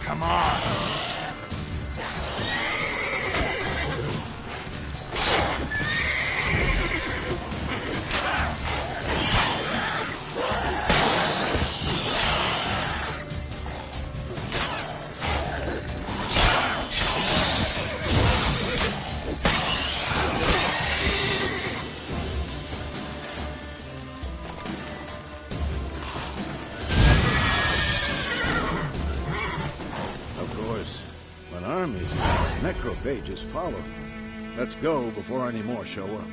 Come on! Armies pass, necrophages follow. Let's go before any more show up.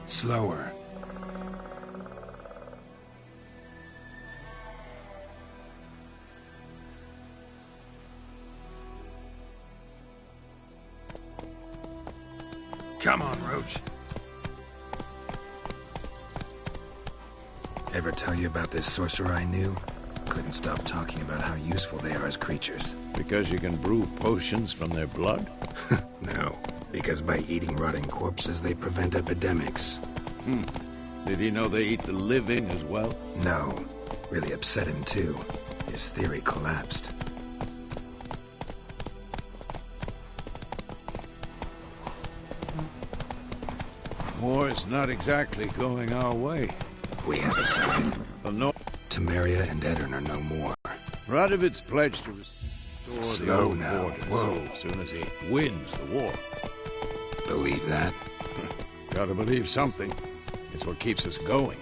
Slower. Come on, Roach. Ever tell you about this sorcerer I knew? Couldn't stop talking about how useful they are as creatures. Because you can brew potions from their blood? No, because by eating rotting corpses, they prevent epidemics. Did he know they eat the living as well? No. Really upset him, too. His theory collapsed. War's not exactly going our way. We have a side. Well, no. Temeria and Edirn are no more. Radovid's pledged to restore Slow the old now. borders Whoa. as soon as he wins the war. Believe that? Gotta believe something. It's what keeps us going.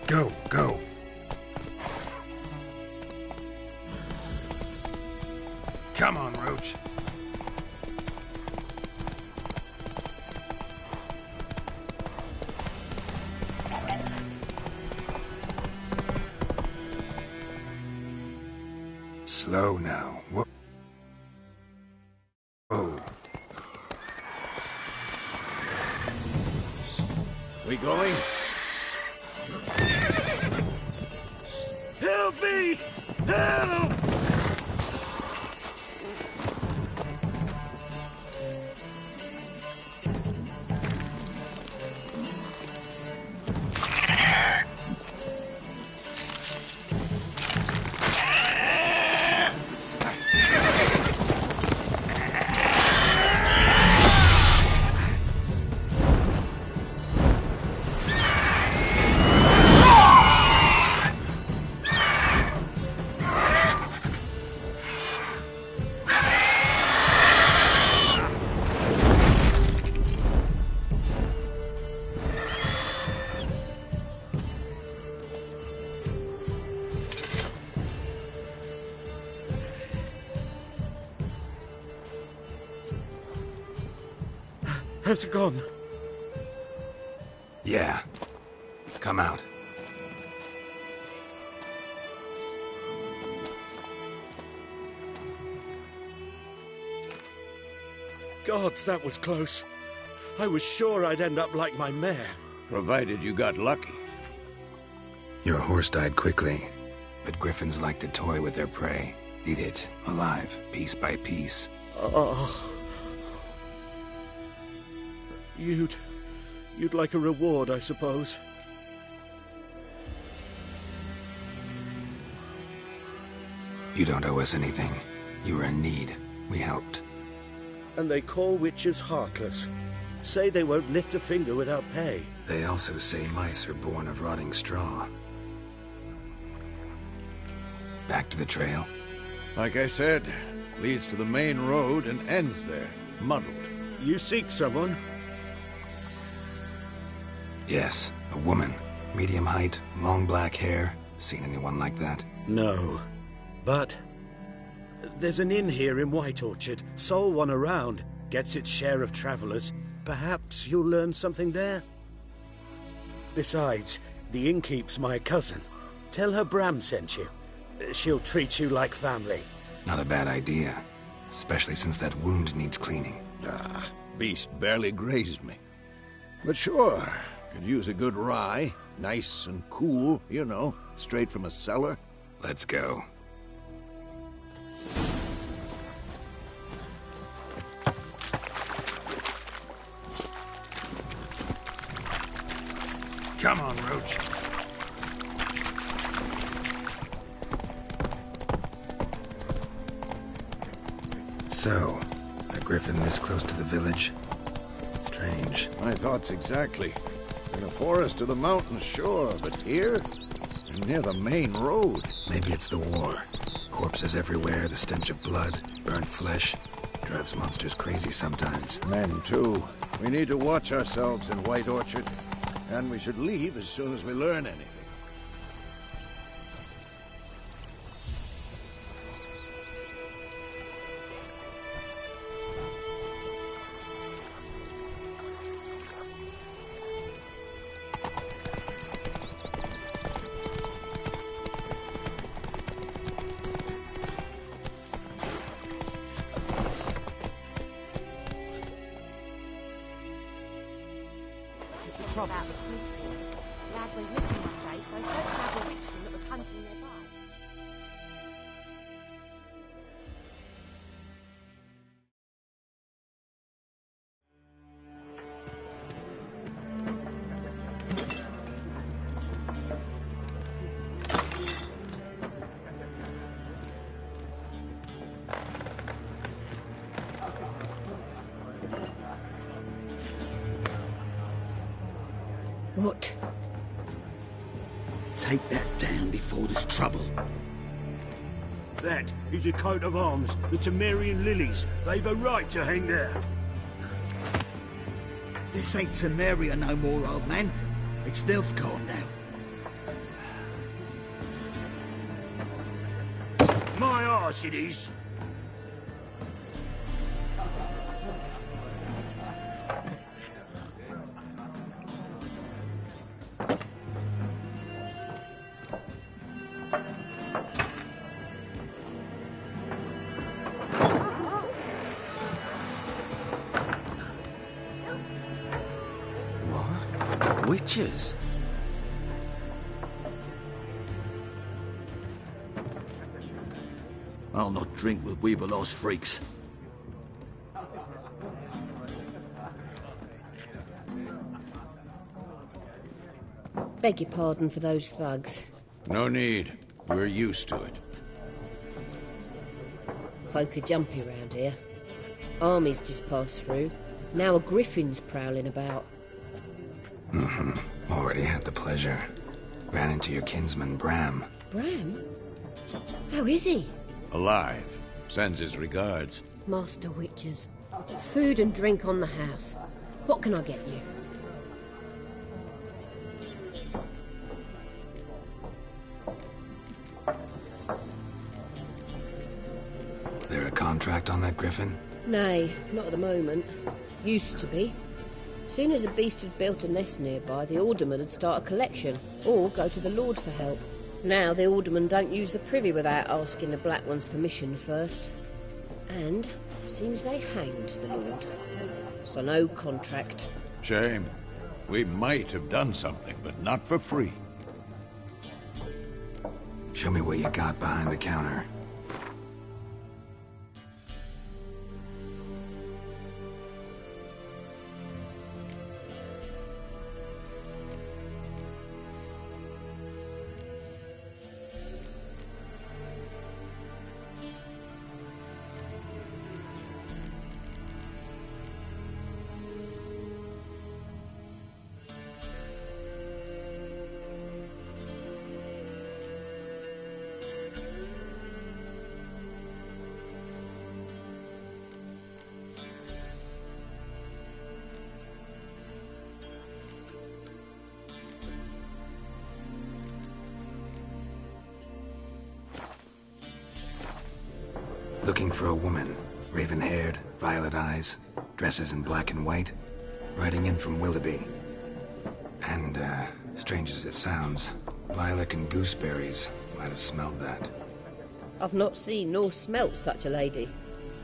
Go, go. Come on, Roach. Slow now. Whoa. Whoa. We going? Help me! Help! Has it gone? Yeah. Come out. Gods, that was close. I was sure I'd end up like my mare. Provided you got lucky. Your horse died quickly, but griffins like to toy with their prey. Eat it, alive, piece by piece. Oh. You'd like a reward, I suppose. You don't owe us anything. You were in need. We helped. And they call witches heartless. Say they won't lift a finger without pay. They also say mice are born of rotting straw. Back to the trail? Like I said, leads to the main road and ends there, muddled. You seek someone? Yes, a woman. Medium height, long black hair. Seen anyone like that? No. But there's an inn here in White Orchard. Sole one around. Gets its share of travelers. Perhaps you'll learn something there? Besides, the innkeep's my cousin. Tell her Bram sent you. She'll treat you like family. Not a bad idea. Especially since that wound needs cleaning. Beast barely grazed me. But sure, could use a good rye. Nice and cool, you know, straight from a cellar. Let's go. Come on, Roach. So, a griffin this close to the village? Strange. My thoughts exactly. In the forest or the mountains, sure, but here? Near the main road. Maybe it's the war. Corpses everywhere, the stench of blood, burnt flesh. Drives monsters crazy sometimes. Men, too. We need to watch ourselves in White Orchard. And we should leave as soon as we learn anything. About the Smithfield. Lad went missing one day, so I heard about a Richmond that was hunting nearby. What? Take that down before there's trouble. That is a coat of arms, the Temerian lilies. They've a right to hang there. This ain't Temeria no more, old man. It's Nilfgaard now. My arse it is. Witches? I'll not drink with Weaverlost freaks. Beg your pardon for those thugs. No need. We're used to it. Folk are jumpy round here. Armies just passed through. Now a griffin's prowling about. Already had the pleasure. Ran into your kinsman, Bram. Bram? How is he? Alive. Sends his regards. Master Witches. Food and drink on the house. What can I get you? There a contract on that griffin? Nay, not at the moment. Used to be. Soon as a beast had built a nest nearby, the alderman would start a collection, or go to the Lord for help. Now the aldermen don't use the privy without asking the Black One's permission first. And seems they hanged the Lord. So no contract. Shame. We might have done something, but not for free. Show me what you got behind the counter. Looking for a woman. Raven-haired, violet eyes, dresses in black and white. Riding in from Willoughby. And, Strange as it sounds, lilac and gooseberries might have smelled that. I've not seen nor smelt such a lady.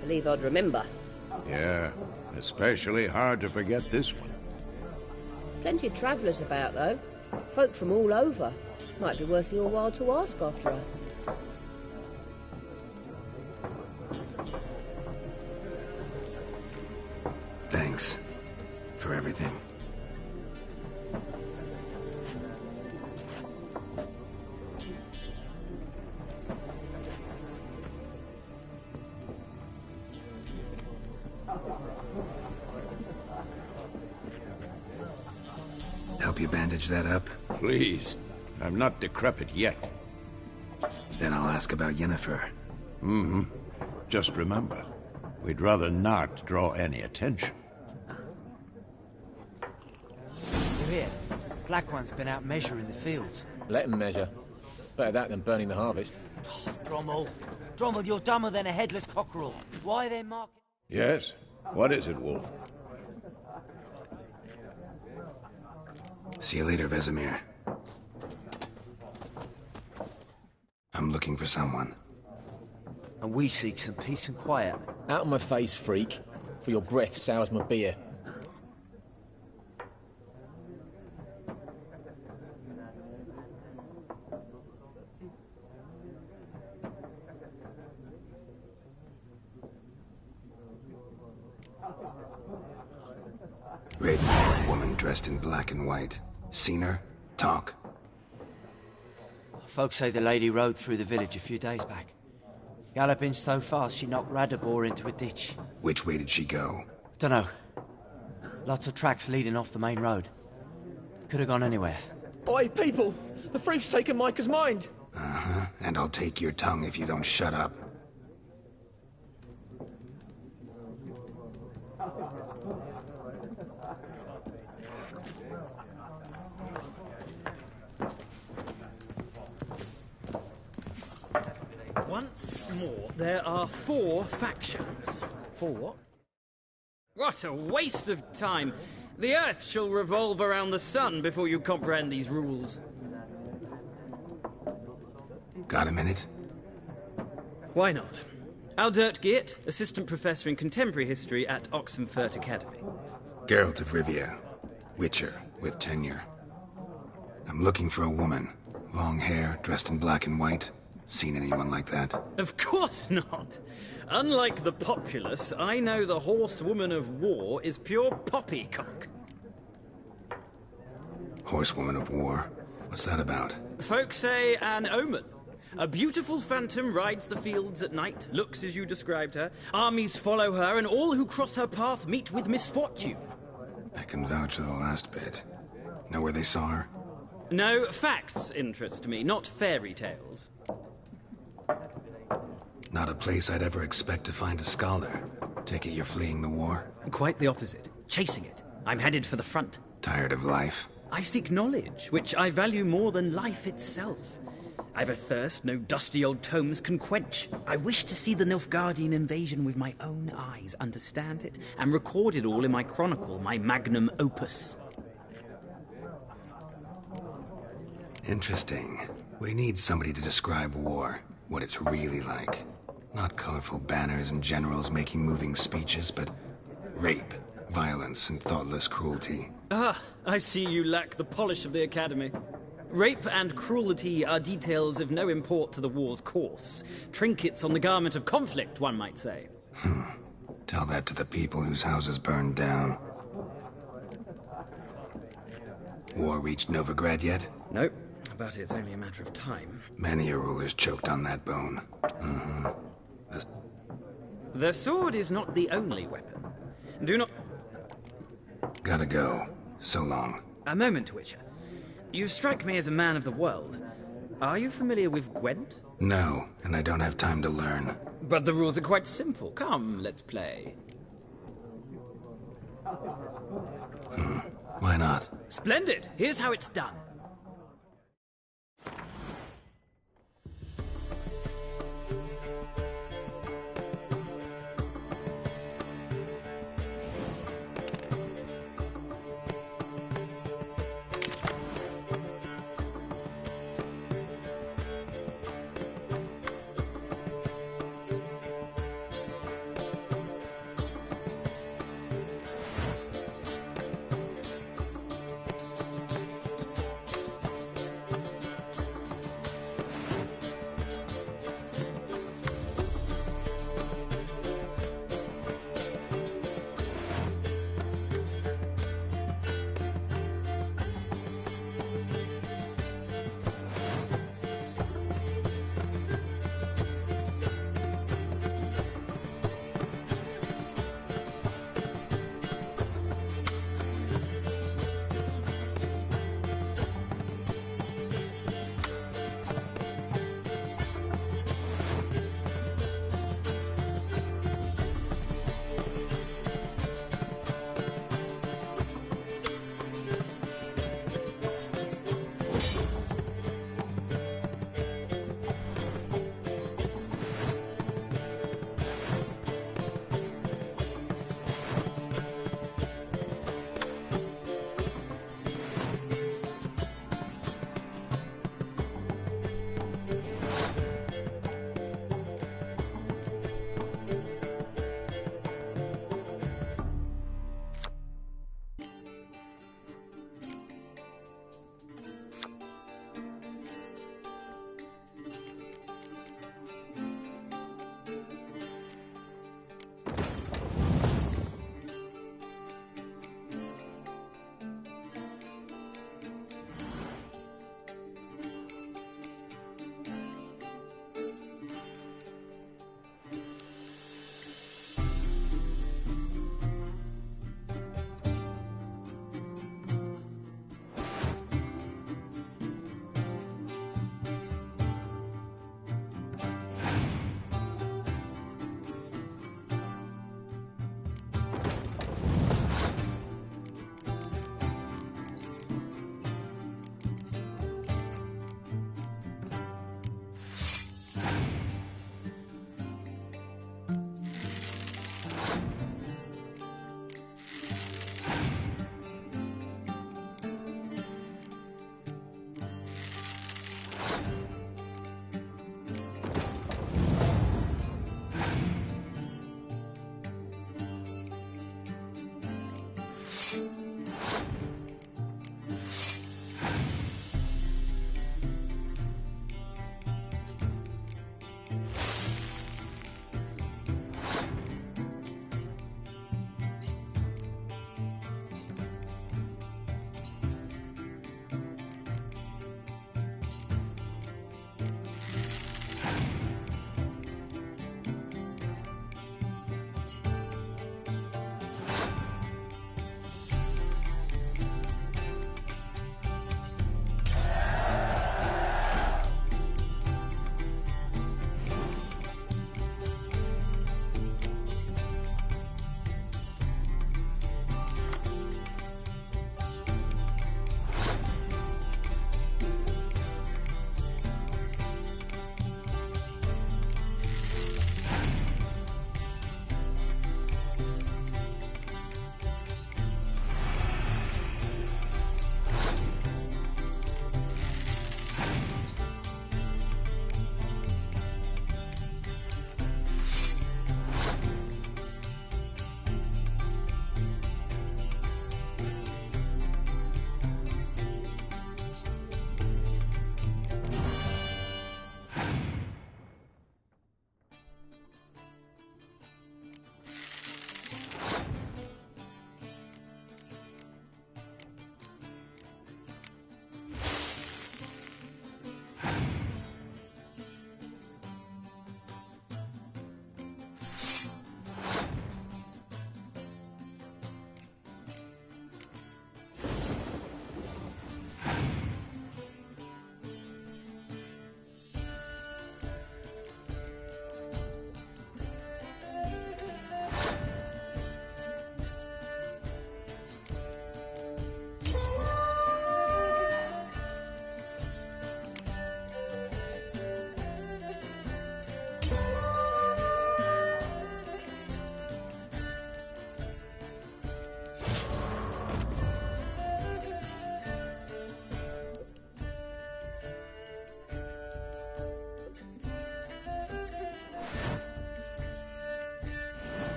Believe I'd remember. Yeah, especially hard to forget this one. Plenty of travellers about, though. Folk from all over. Might be worth your while to ask after her. Thanks for everything. Help you bandage that up? Please. I'm not decrepit yet. Then I'll ask about Yennefer. Mm-hmm. Just remember, we'd rather not draw any attention. You hear? Black One's been out measuring the fields. Let him measure. Better that than burning the harvest. Oh, Drommel, you're dumber than a headless cockerel. Why then mark... Yes? What is it, Wolf? See you later, Vesemir. I'm looking for someone. And we seek some peace and quiet. Out of my face, freak. For your breath sours my beer. Red-haired woman dressed in black and white. Seen her? Talk. Folks say the lady rode through the village a few days back. Galloping so fast she knocked Radabor into a ditch. Which way did she go? Dunno. Lots of tracks leading off the main road. Could have gone anywhere. Oi, people! The freak's taken Micah's mind! Uh-huh. And I'll take your tongue if you don't shut up. Once more, there are 4 factions. 4 what? What a waste of time! The Earth shall revolve around the sun before you comprehend these rules. Got a minute? Why not? Aldert Geert, Assistant Professor in Contemporary History at Oxenfurt Academy. Geralt of Rivia. Witcher, with tenure. I'm looking for a woman. Long hair, dressed in black and white. Seen anyone like that? Of course not! Unlike the populace, I know the horsewoman of war is pure poppycock. Horsewoman of war? What's that about? Folk say an omen. A beautiful phantom rides the fields at night, looks as you described her. Armies follow her, and all who cross her path meet with misfortune. I can vouch for the last bit. Know where they saw her? No, facts interest me, not fairy tales. Not a place I'd ever expect to find a scholar. Take it you're fleeing the war? Quite the opposite. Chasing it. I'm headed for the front. Tired of life? I seek knowledge, which I value more than life itself. I've a thirst no dusty old tomes can quench. I wish to see the Nilfgaardian invasion with my own eyes, understand it, and record it all in my chronicle, my magnum opus. Interesting. We need somebody to describe war, what it's really like. Not colorful banners and generals making moving speeches, but rape, violence, and thoughtless cruelty. Ah, I see you lack the polish of the Academy. Rape and cruelty are details of no import to the war's course. Trinkets on the garment of conflict, one might say. Tell that to the people whose houses burned down. War reached Novigrad yet? Nope, but it's only a matter of time. Many a ruler's choked on that bone. The sword is not the only weapon. Do not... Gotta go. So long. A moment, Witcher. You strike me as a man of the world. Are you familiar with Gwent? No, and I don't have time to learn. But the rules are quite simple. Come, let's play. Why not? Splendid! Here's how it's done.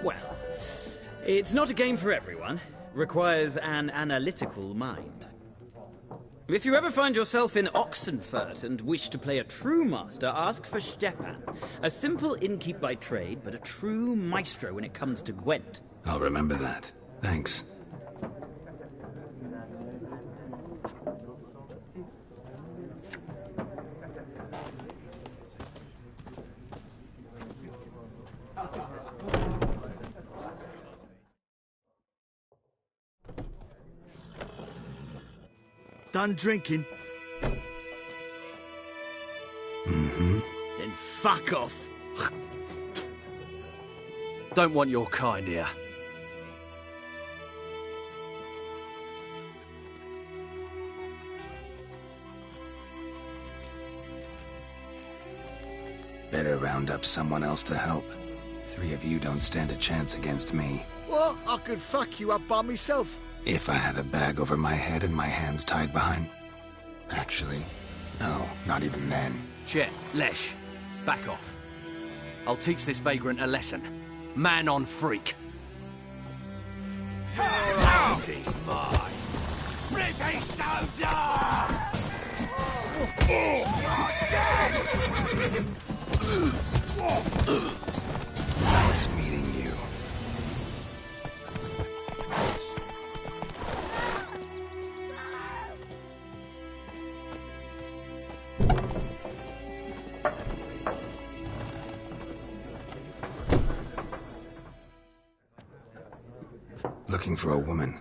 Well, it's not a game for everyone. Requires an analytical mind. If you ever find yourself in Oxenfurt and wish to play a true master, ask for Stepan. A simple innkeep by trade, but a true maestro when it comes to Gwent. I'll remember that. Thanks. Done drinking? Mm-hmm. Then fuck off. Don't want your kind here. Better round up someone else to help. 3 of you don't stand a chance against me. Well, I could fuck you up by myself. If I had a bag over my head and my hands tied behind... Actually, no, not even then. Chet, Lesh, back off. I'll teach this vagrant a lesson. Man on freak. This is mine. Rip his stones off! Nice meeting you. Looking for a woman.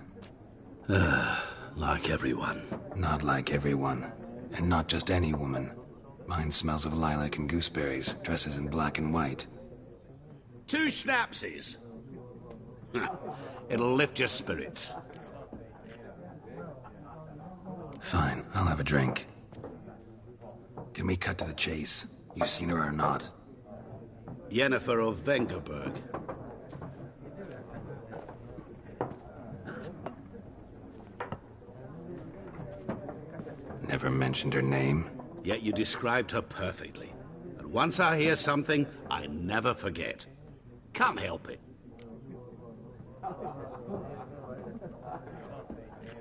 Like everyone. Not like everyone. And not just any woman. Mine smells of lilac and gooseberries, dresses in black and white. 2 schnapsies. It'll lift your spirits. Fine, I'll have a drink. Can we cut to the chase? You seen her or not? Yennefer of Vengerberg. Never mentioned her name. Yet you described her perfectly. And once I hear something, I never forget. Can't help it.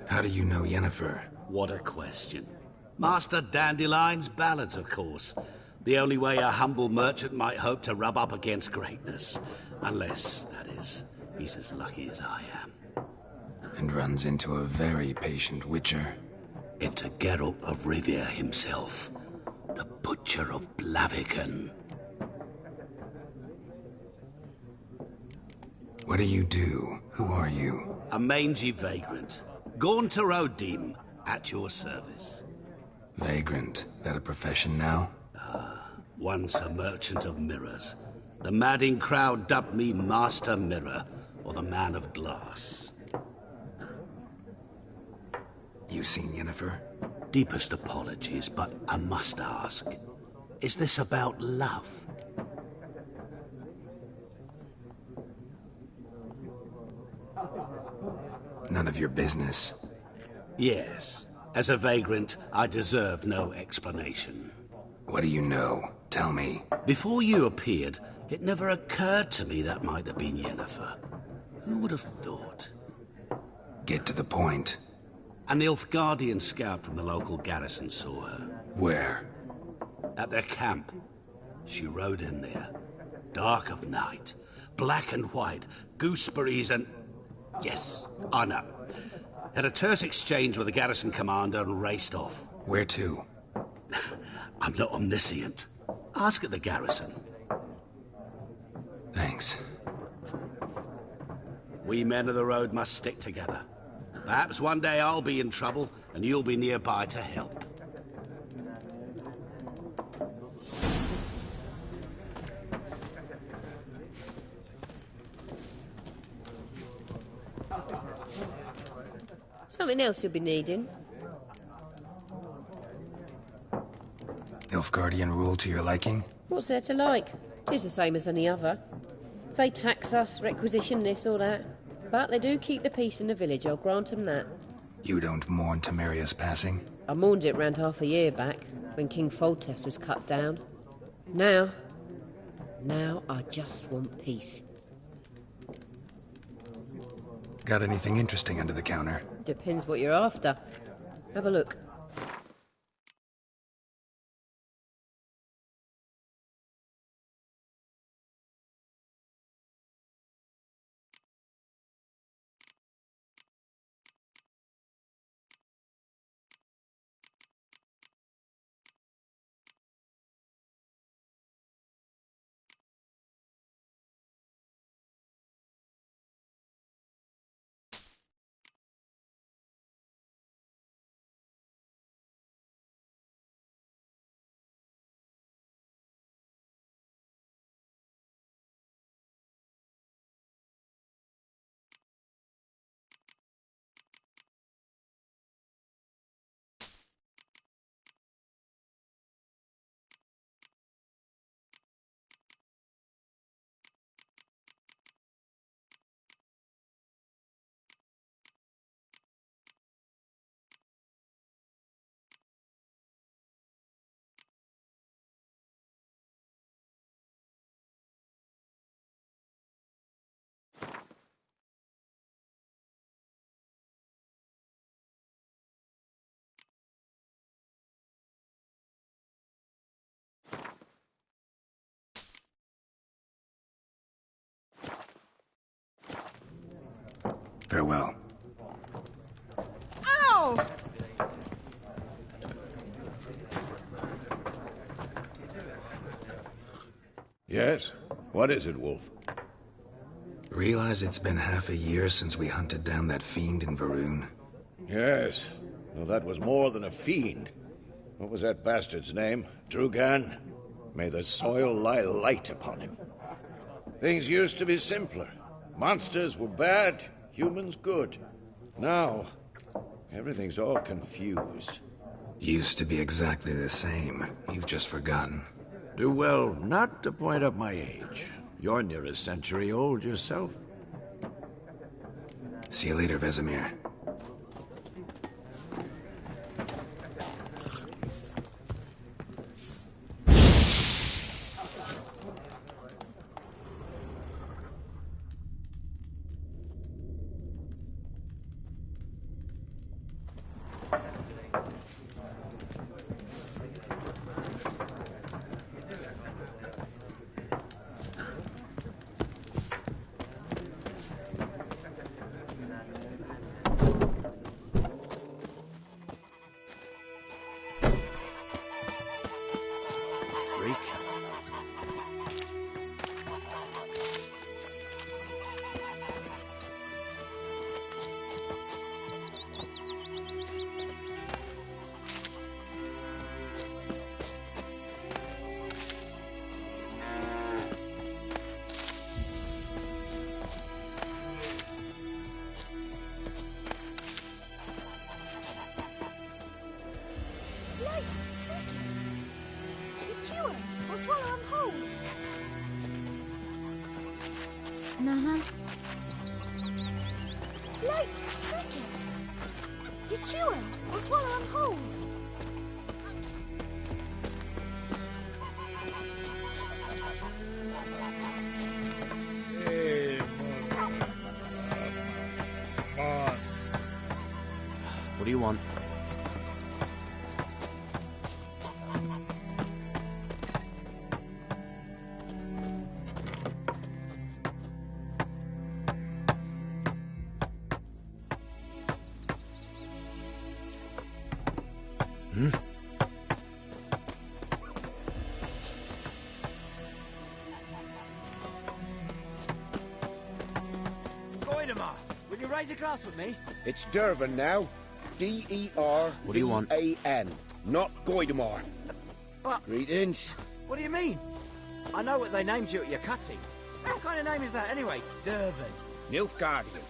How do you know Yennefer? What a question. Master Dandelion's ballads, of course. The only way a humble merchant might hope to rub up against greatness. Unless, that is, he's as lucky as I am. And runs into a very patient witcher. Into Geralt of Rivia himself. The Butcher of Blaviken. What do you do? Who are you? A mangy vagrant. Gaunter Odim, at your service. Vagrant. That a profession now? Once a merchant of mirrors. The madding crowd dubbed me Master Mirror, or the Man of Glass. You seen Yennefer? Deepest apologies, but I must ask. Is this about love? None of your business. Yes. As a vagrant, I deserve no explanation. What do you know? Tell me. Before you appeared, it never occurred to me that might have been Yennefer. Who would have thought? Get to the point. An Nilfgaardian scout from the local garrison saw her. Where? At their camp. She rode in there. Dark of night. Black and white. Gooseberries and... Yes, I know. Had a terse exchange with the garrison commander and raced off. Where to? I'm not omniscient. Ask at the garrison. Thanks. We men of the road must stick together. Perhaps one day I'll be in trouble and you'll be nearby to help. Something else you'll be needing? Nilfgaardian rule to your liking? What's there to like? Tis the same as any other. They tax us, requisition this or that. But they do keep the peace in the village, I'll grant them that. You don't mourn Temeria's passing? I mourned it round half a year back, when King Foltest was cut down. Now I just want peace. Got anything interesting under the counter? Depends what you're after. Have a look. Farewell. Ow! Yes? What is it, Wolf? Realize it's been half a year since we hunted down that fiend in Varun? Yes. Well, that was more than a fiend. What was that bastard's name? Drugan? May the soil lie light upon him. Things used to be simpler. Monsters were bad, humans good. Now, everything's all confused. Used to be exactly the same. You've just forgotten. Do well not to point up my age. You're near a century old yourself. See you later, Vesemir. Uh-huh. Like crickets. You chew 'em or swallow 'em whole. What do you want? Will you raise a glass with me? It's Dervan now. D-E-R-V-A-N. What do you want? Not Goidamar. But... Greetings. What do you mean? I know what they named you at your cutting. What kind of name is that, anyway? Dervan. Nilfgaardian.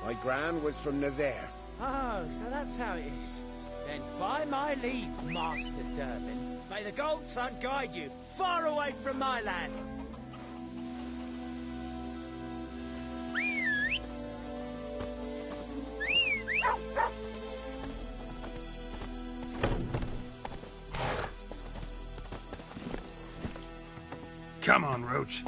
My gran was from Nazaire. Oh, so that's how it is. Then by my leave, Master Dervan, may the Gold Sun guide you far away from my land. Come on, Roach.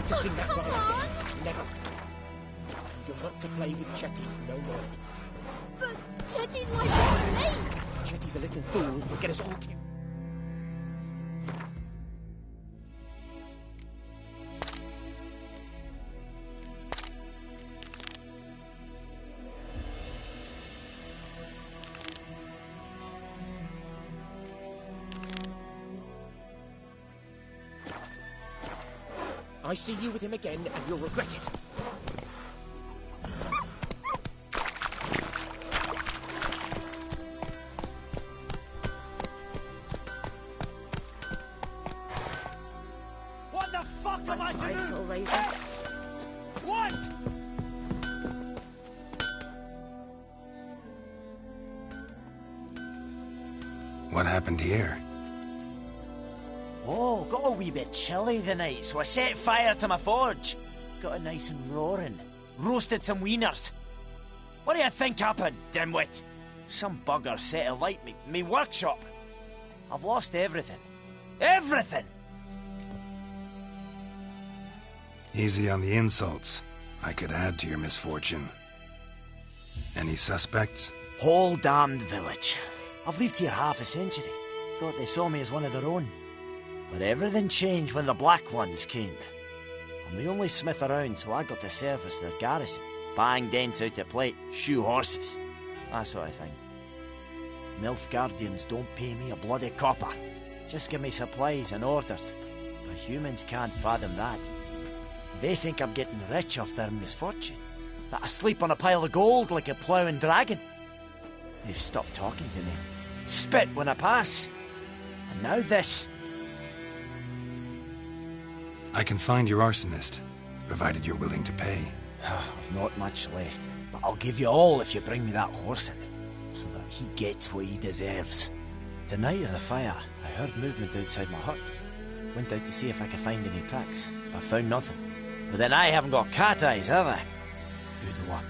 try to sing that line again. Never. You're not to play with Chetty, no more. But Chetty's like this to me. Chetty's a little fool who'll get us all killed. I see you with him again, and you'll regret it. What the fuck am I to do? Hellraiser. What? What happened here? Oh, got a wee bit chilly the night, so I set fire to my forge. Got it nice and roaring. Roasted some wieners. What do you think happened, dimwit? Some bugger set alight me workshop. I've lost everything. Everything! Easy on the insults. I could add to your misfortune. Any suspects? Whole damned village. I've lived here half a century. Thought they saw me as one of their own. But everything changed when the Black Ones came. I'm the only smith around, so I got to service their garrison. Bang dents out at plate, shoe horses. That sort of thing. Nilfgaardians don't pay me a bloody copper. Just give me supplies and orders. But humans can't fathom that. They think I'm getting rich off their misfortune. That I sleep on a pile of gold like a ploughing dragon. They've stopped talking to me. Spit when I pass. And now this. I can find your arsonist, provided you're willing to pay. I've not much left, but I'll give you all if you bring me that horse in, so that he gets what he deserves. The night of the fire, I heard movement outside my hut. Went out to see if I could find any tracks. I found nothing. But then I haven't got cat eyes, have I? Good luck.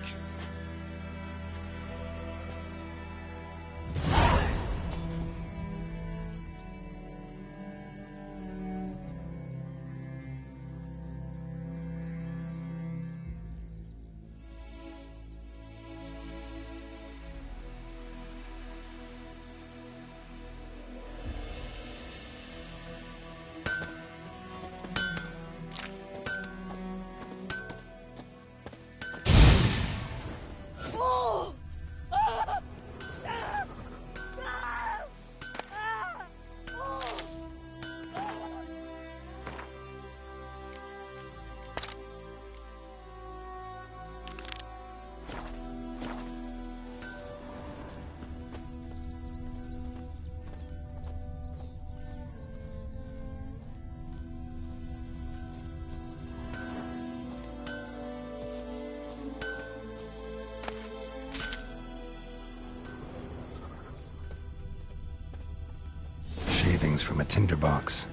Shavings from a tinderbox.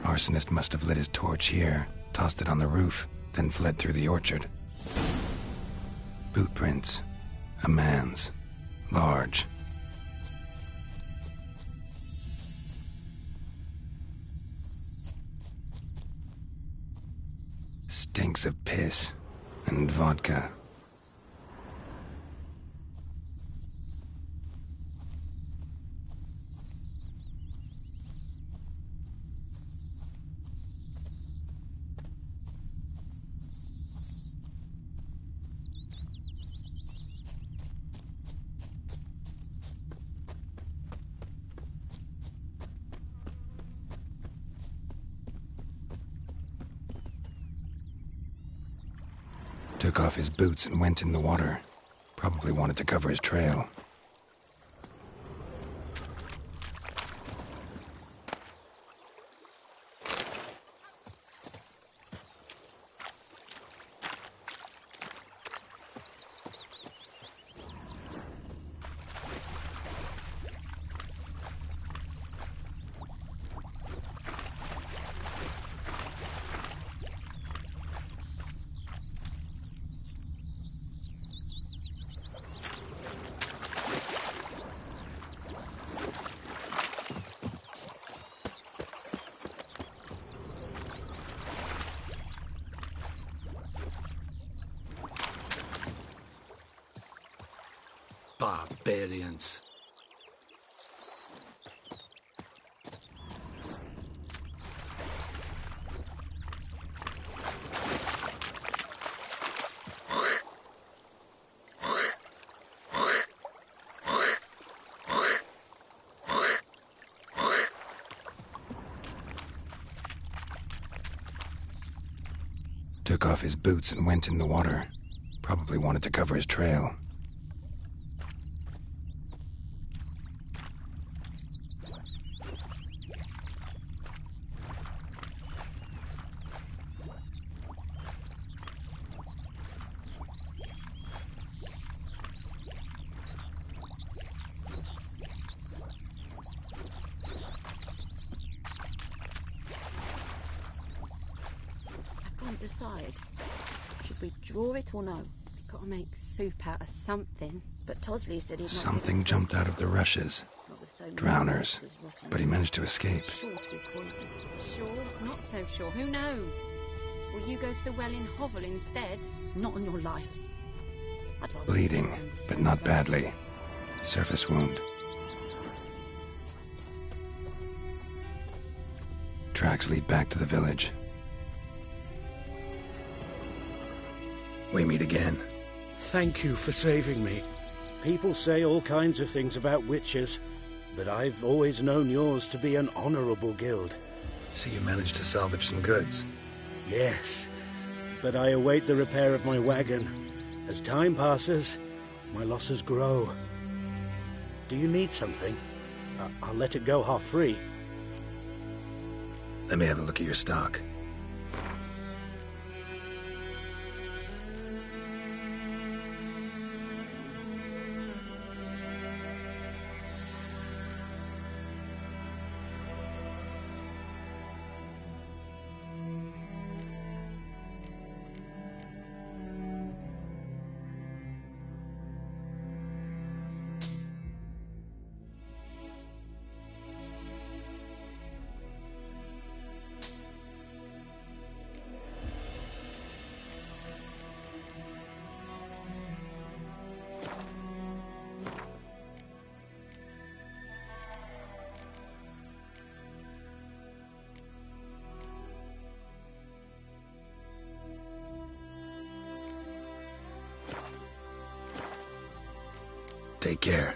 Arsonist must have lit his torch here, tossed it on the roof, then fled through the orchard. Boot prints. A man's. Large. Stinks of piss and vodka. Took off his boots and went in the water. Probably wanted to cover his trail. Barbarians. Took off his boots and went in the water. Probably wanted to cover his trail. Decide. Should we draw it or no? Gotta make soup out of something. But Tosley said he'd not. Something jumped out of the rushes. Drowners. But he managed to escape. Sure to be poison. Sure? Not so sure. Who knows? Will you go to the well in Hovel instead? Not on your life. Bleeding, but not badly. Surface wound. Tracks lead back to the village. We meet again. Thank you for saving me. People say all kinds of things about witches, but I've always known yours to be an honorable guild. So you managed to salvage some goods? Yes, but I await the repair of my wagon. As time passes, my losses grow. Do you need something? I'll let it go half-free. Let me have a look at your stock. Take care.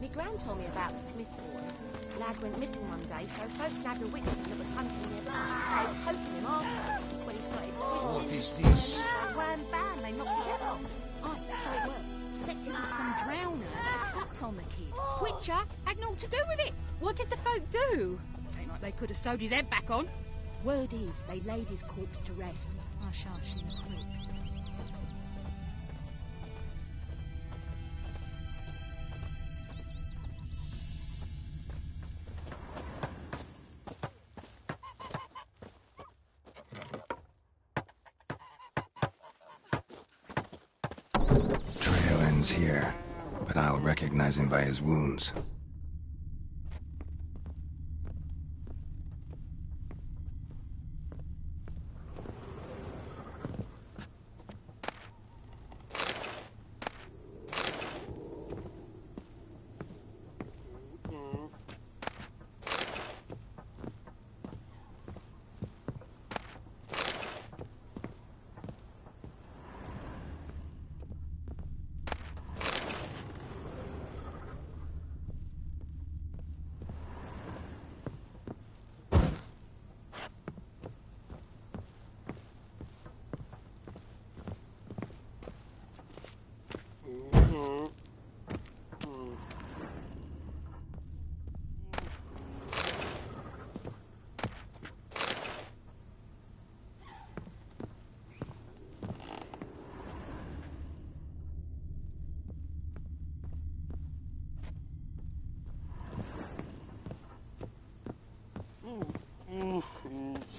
My gran told me about the Smith boy. Lad went missing one day, so folk nabbed a witchman that was hunting nearby. They were poking him arsehole when he started twisting. What is this? They wham bam, they knocked his head off. Aye, so it were. Except it was some drowner that had sucked on the kid. Witcher had naught to do with it. What did the folk do? Ain't like they could have sewed his head back on. Word is, they laid his corpse to rest. I shan't see the creek. Trail ends here, but I'll recognize him by his wounds.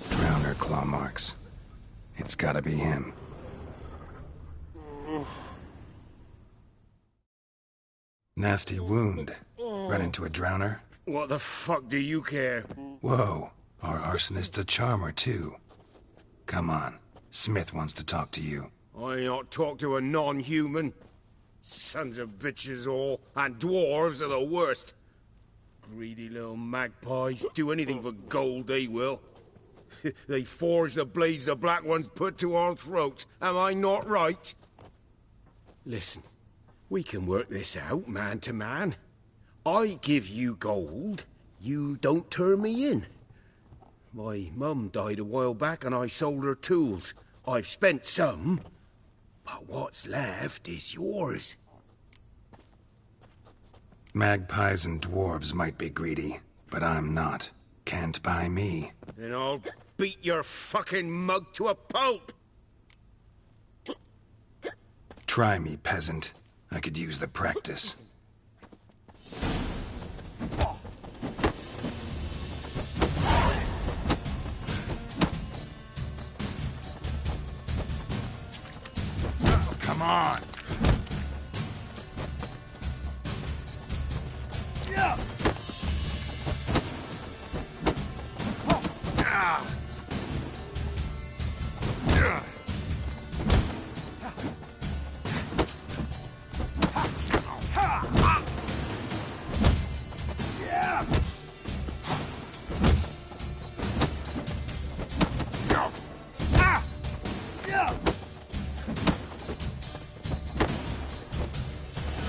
Drowner claw marks. It's gotta be him. Nasty wound. Run into a drowner? What the fuck do you care? Whoa, our arsonist's a charmer, too. Come on. Smith wants to talk to you. I ain't not talk to a non-human. Sons of bitches all, and dwarves are the worst. Greedy little magpies. Do anything for gold, they will. They forge the blades the Black Ones put to our throats. Am I not right? Listen, we can work this out, man to man. I give you gold, you don't turn me in. My mum died a while back and I sold her tools. I've spent some, but what's left is yours. Magpies and dwarves might be greedy, but I'm not. Can't buy me. Then I'll beat your fucking mug to a pulp! Try me, peasant. I could use the practice. Come on!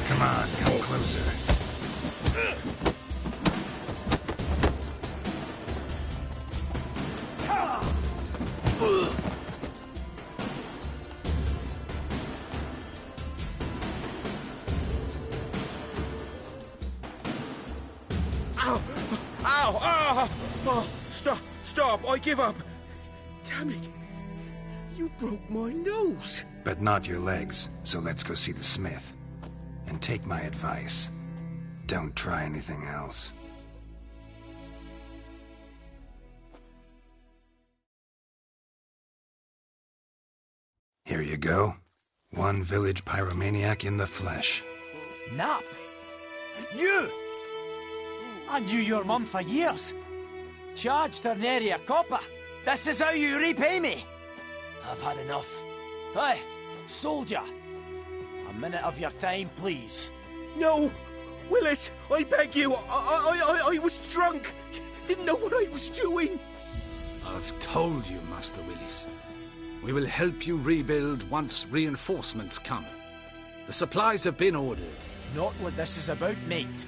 Come on, come closer. Ow! Ow! Ow! Oh, stop! I give up! Damn it! You broke my nose! But not your legs, so let's go see the smith. And take my advice. Don't try anything else. Here you go. One village pyromaniac in the flesh. Nap? You! I knew your mum for years. Charged her nary a copper. This is how you repay me. I've had enough. Hey, soldier. A minute of your time, please. No! Willis, I beg you! I was drunk! Didn't know what I was doing! I've told you, Master Willis. We will help you rebuild once reinforcements come. The supplies have been ordered. Not what this is about, mate.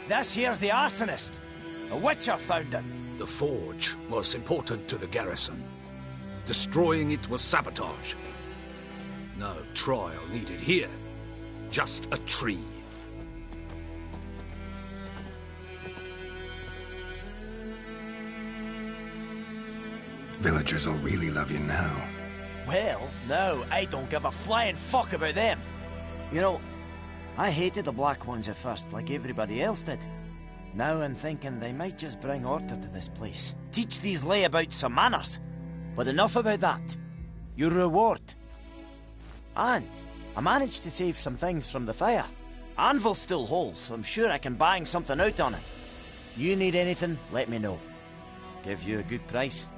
This here's the arsonist. A witcher found him. The forge was important to the garrison. Destroying it was sabotage. No trial needed here. Just a tree. Villagers will really love you now. Well, no, I don't give a flying fuck about them. You know, I hated the Black Ones at first, like everybody else did. Now I'm thinking they might just bring order to this place. Teach these layabouts some manners. But enough about that. Your reward. And I managed to save some things from the fire. Anvil's still whole, so I'm sure I can bang something out on it. You need anything, let me know. Give you a good price.